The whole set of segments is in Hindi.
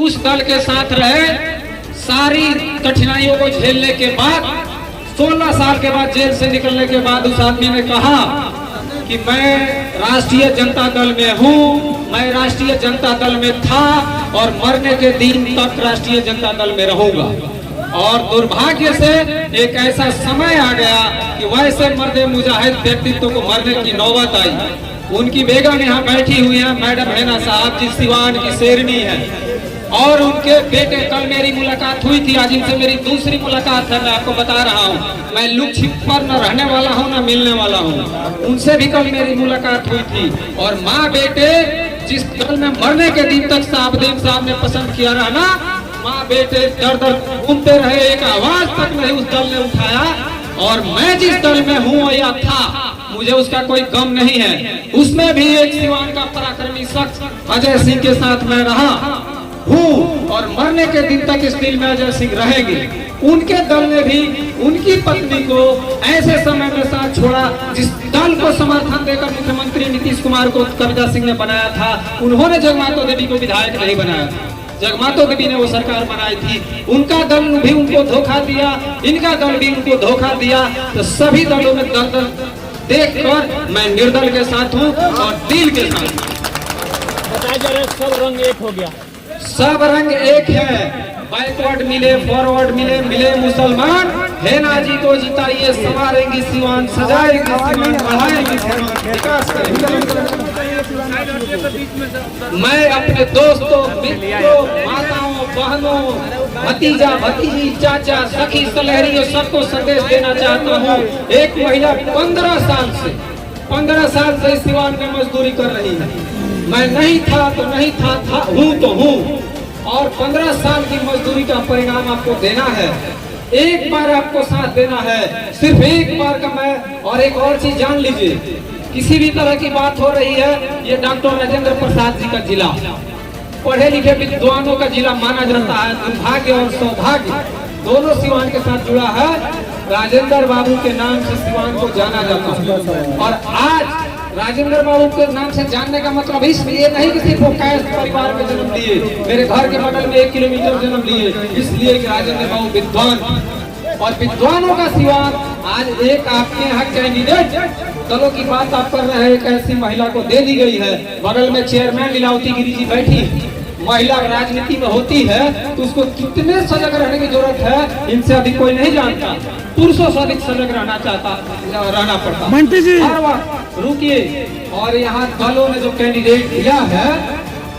उस दल के साथ रहे। सारी कठिनाइयों को झेलने के बाद 16 साल के बाद जेल से निकलने के बाद उस आदमी ने कहा कि मैं राष्ट्रीय जनता दल में हूँ, मैं राष्ट्रीय जनता दल में था और मरने के दिन तक राष्ट्रीय जनता दल में रहूंगा। और दुर्भाग्य से एक ऐसा समय आ गया कि वैसे मर्दे मुजाहिद व्यक्तित्व को मरने की नौबत आई। उनकी बेगम यहाँ बैठी हुई है, मैडम हैना साहब जी सिवान की शेरनी है, और उनके बेटे, कल मेरी मुलाकात हुई थी, आज इनसे मेरी दूसरी मुलाकात है। मैं आपको बता रहा हूँ, मैं लुक छिप पर न रहने वाला हूँ न मिलने वाला हूँ। उनसे भी कल मेरी मुलाकात हुई थी। और माँ बेटे जिस दल में मरने के दिन तक साहबदीन साहब ने पसंद किया रहना, माँ बेटे दर दर घूमते रहे, एक आवाज तक नहीं उस दल ने उठाया। और मैं जिस दल में हूँ या था, मुझे उसका कोई गम नहीं है। उसमें भी एक सिवान का पराक्रमी शख्स अजय सिंह के साथ मैं रहा हूँ और मरने के दिन तक इस दिल में अजय सिंह रहेंगे। उनके दल ने भी उनकी पत्नी को ऐसे समय में साथ छोड़ा जिस दल को समर्थन देकर मुख्यमंत्री नीतीश कुमार को कविता सिंह ने बनाया था, उन्होंने जगमातो देवी को विधायक नहीं बनाया था। जगमातो देवी ने वो सरकार बनाई थी। उनका दल भी उनको धोखा दिया, इनका दल भी उनको धोखा दिया। तो सभी दलों में दल देखकर मैं निर्दल के साथ हूँ और दिल के साथ हूँ। बताया जा रहा है सब रंग एक हो गया, सब रंग एक है। बैकवर्ड मिले, फॉरवर्ड मिले, मिले मुसलमान। हैना जी को जिताइए, संवारेंगी सिवान, सजाएंगी सिवान, बढ़ाएंगी सिवान, विकास करेंगे। मैं अपने दोस्तों, मित्रों, माताओं, बहनों, भतीजा भतीजी, चाचा, सखी, सलहरियों सबको संदेश देना चाहता हूँ। एक महिला 15 साल से सिवान में मजदूरी कर रही है। मैं नहीं था तो नहीं था, हूँ तो हूँ। और 15 साल की मजदूरी का परिणाम आपको देना है। एक बार आपको साथ देना है, सिर्फ एक बार का। मैं और एक और चीज जान लीजिए, किसी भी तरह की बात हो रही है, ये डॉक्टर राजेंद्र प्रसाद जी का जिला, पढ़े लिखे विद्वानों का जिला माना जाता है। दुर्भाग्य और सौभाग्य दोनों सिवान के साथ जुड़ा है। राजेंद्र बाबू के नाम से सिवान को जाना जाता है। और आज राजेंद्र बाबू के नाम से जानने का मतलब इसलिए नहीं कि सिर्फ वो कैश परिवार में जन्म लिए, मेरे घर के बगल में 1 किलोमीटर जन्म लिए, इसलिए कि राजेंद्र बाबू विद्वान, और विद्वानों का सिवान आज एक आपके यहाँ कैंडिडेट दलों की बात आप कर रहे हैं, एक ऐसी महिला को दे दी गई है। बगल में चेयरमैन लीलावती गिरी जी बैठी। महिला राजनीति में होती है तो उसको कितने सजग रहने की जरूरत है, इनसे अभी कोई नहीं जानता। पुरुषों से अधिक सजग रहना पड़ता। मंटी जी रुकिए। और यहाँ दलों ने जो कैंडिडेट दिया है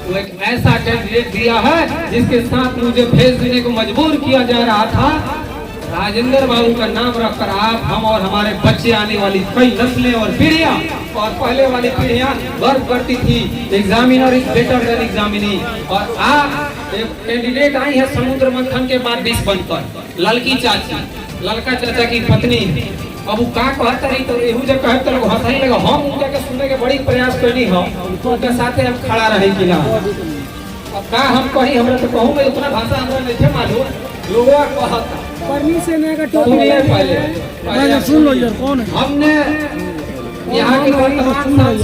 वो एक ऐसा कैंडिडेट दिया है जिसके साथ मुझे भेज देने को मजबूर किया जा रहा था। राजेंद्र बाबू का नाम रखकर आप, हम और हमारे बच्चे, आने वाली कई नस्लें और पीढ़ियां, और पहले वाली पीढ़ियां गर्व करती थी examiner is better than examinee. और आप एक कैंडिडेट आई है समुद्र मंथन के बाद 20 बनकर, ललकी चाची, ललका चाचा की पत्नी। अब वो का कहता रही तो एहू जब कहते लोग हंसा ही लगा। हम उनका के सुनने के बड़ी प्रयास करनी हो तो उनके साथे हम खड़ा रहे कि ना। अब का हम कहीं, हमरा तो कहूँ मैं उतना भाषा हमरा नहीं मालूम, लोगों कहता परमिशन है का पहले सुन लो यार, कौन है? हमने यहाँ के वर्तमान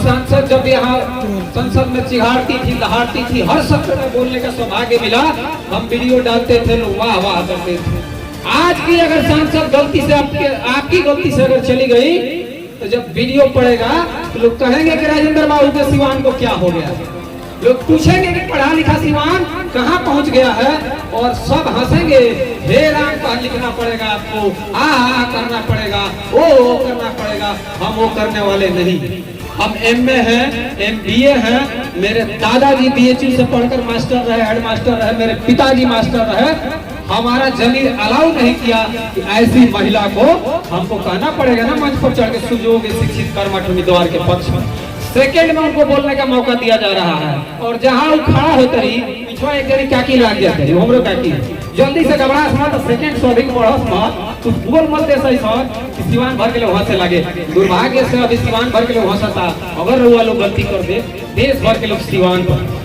सांसद जब यहाँ संसद में चिढ़ाती थी, लहाड़ती थी, हर सत्र में बोलने का सौभाग्य मिला। हम वीडियो डालते थे, लोग वाह वाह करते थे। आज की अगर सांसद गलती से आपकी गलती से अगर चली गई तो जब वीडियो पड़ेगा तो लोग कहेंगे कि राजेंद्र बाबू के सिवान को क्या हो गया। लोग पूछेंगे कि पढ़ा लिखा सिवान कहाँ पहुँच गया है, और सब हंसेंगे। हे राम का लिखना पड़ेगा आपको, आ करना पड़ेगा, ओ करना पड़ेगा। हम वो करने वाले नहीं। हम MA हैं, MBA हैं। मेरे दादाजी BHU से पढ़कर मास्टर रहे, हेड मास्टर रहे, मेरे पिताजी मास्टर रहे। हमारा जमीर अलाउ नहीं किया कि ऐसी महिला को हमको कहना पड़ेगा ना मंच पर चढ़ के सुजोगे शिक्षित कर्मठ उम्मीदवार के पक्ष में। सेकेंड में उनको बोलने का मौका दिया जा रहा है। और जहाँ वो खड़ा होते रही पिछवा एक जनी काकी लाग जाते रही, हमरो काकी जल्दी से घबरास मत, सेकेंड स्वाभिक बढ़स मत, तू बोल मत ऐसा ही सर सिवान भर के लोग हंसे लगे। दुर्भाग्य से अभी सिवान भर के लोग हंसता। अगर रुआ लोग गलती कर दे, देश भर के लोग सिवान पर।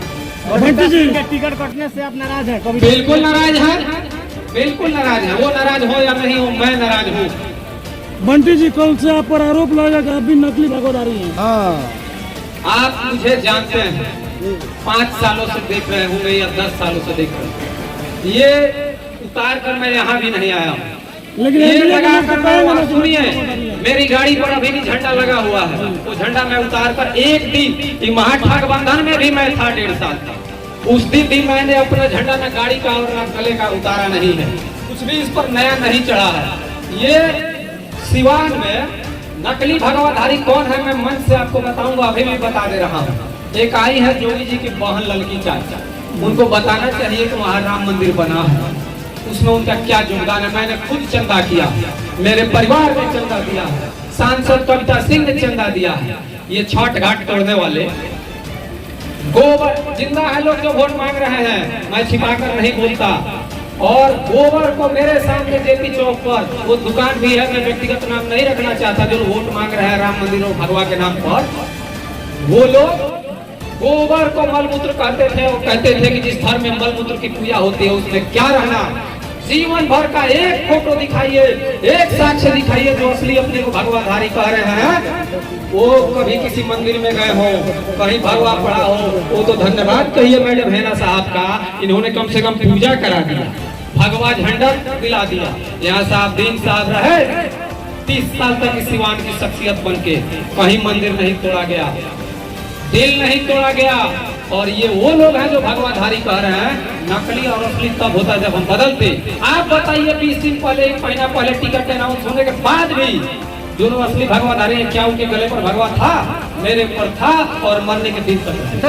टिकट कटने से आप नाराज है? बिल्कुल नाराज है, बिल्कुल नाराज है। वो नाराज हो या नहीं हो, मैं नाराज हूँ। बंटी जी कल से आप पर आरोप लगा कि आप भी नकली भागीदारी हैं। आप मुझे जानते हैं, 5 सालों से देख रहे होंगे या 10 सालों से देख रहे हैं। ये उतार कर मैं यहाँ भी नहीं आया हूँ। लेकिन ये एमएलए लगा कर मैं वहाँ का सुनिए, मेरी गाड़ी पर अभी भी झंडा लगा हुआ है। वो झंडा मैं उतार कर एक दिन महागठबंधन में भी मैं था 1.5 साल था, उस दिन भी मैंने अपना झंडा न गाड़ी का और न गले का उतारा नहीं है, कुछ भी इस पर नया नहीं चढ़ा है। ये सिवान में नकली भगवाधारी कौन है मैं मंच से आपको बताऊंगा, अभी भी बता दे रहा हूँ। एक आई है जोगी जी की बहन लड़की चाचा, उनको बताना चाहिए कि वहाँ राम मंदिर बना है, उसमें उनका क्या योगदान है। मैंने खुद चंदा किया, मेरे परिवार ने चंदा दिया है, सांसद कविता सिंह ने चंदा दिया है। ये छठ घाट तोड़ने वाले गोबर जिंदा है लोग जो वोट मांग रहे हैं, मैं छिपाकर नहीं बोलता। और गोबर को मेरे सामने जेपी चौक पर वो दुकान भी है, मैं व्यक्तिगत नाम नहीं रखना चाहता, जो वोट मांग रहे हैं राम मंदिर और भगवा के नाम पर, वो लोग गोबर को मलमूत्र कहते थे और कहते थे कि जिस धर्म में मलमूत्र की पूजा होती है उसमें क्या रहना। जीवन भर का एक फोटो दिखाइए, एक साक्ष्य दिखाइए जो असली अपने को भगवाधारी कह रहे हैं। वो कभी किसी मंदिर में गए हो, कहीं भगवा पड़ा हो, वो तो धन्यवाद कहिए मैडम हेना साहब का, इन्होंने कम से कम पूजा करा दिया, भगवा झंडा दिला दिया। यहाँ साहब दिन साहब रहे 30 साल तक इस सिवान की शख्सियत बन के, कहीं मंदिर नहीं तोड़ा गया, दिल नहीं तोड़ा गया। और ये वो लोग हैं जो भगवाधारी कह रहे हैं। नकली और असली तब होता है जब हम बदलते। आप बताइए 20 दिन पहले, 1 महीना पहले टिकट अनाउंस होने के बाद भी जो लोग असली भगवाधारी हैं, क्या उनके गले पर भगवा था? मेरे पर था और मरने के दिन तक।